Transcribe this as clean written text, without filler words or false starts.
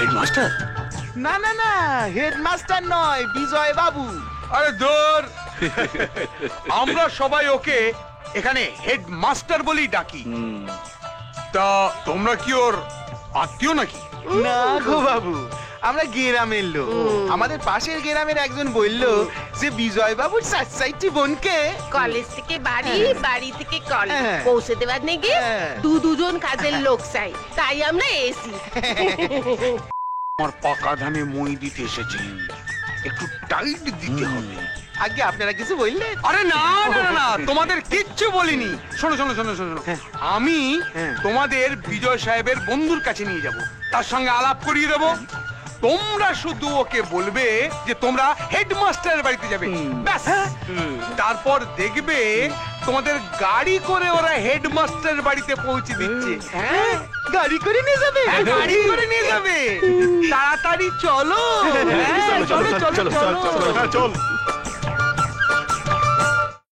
Headmaster? না না না, হেডমাস্টার নয়, বিজয় বাবু। আরে দূর, আমরা সবাই ওকে এখানে হেডমাস্টার বলেই ডাকি। তা তোমরা কি ওর আত্মীয় নাকি? না গো বাবু, আমরা গ্রামের লোক। আমাদের পাশের গ্রামের একজন বলল যে বিজয় বাবুর চাচাইটি বোনকে কলেজ থেকে বাড়ি, বাড়ি থেকে কলেজ হ্যাঁ। পৌঁছে দেওয়ার নেগে হ্যাঁ। দুজন কাজের লোক চাই, তাই আমরা এসি। আমার পাকা ধানে মই দিতে এসেছেন, একটু টাইট দিতে হবে। আগে আপনারা কিছু বললেন? আরে না না না, তোমাদের কিচ্ছু বলিনি। শোনো শোনো শোনো শোনো, আমি তোমাদের বিজয় সাহেবের বন্ধুর কাছে নিয়ে যাব, তার সঙ্গে আলাপ করিয়ে দেবো। তোমরা শুধু ওকে বলবে যে তোমরা হেডমাস্টারের বাড়িতে যাবে, ব্যাস। তারপর দেখবে তোমাদের গাড়ি করে ওরা হেডমাস্টারের বাড়িতে পৌঁছে দিচ্ছে। হ্যাঁ, গাড়ি করে নিয়ে যাবে। হ্যাঁ, গাড়ি করে নিয়ে যাবে। তাড়াতাড়ি চলো। হ্যাঁ, চলো চলো চলো চলো।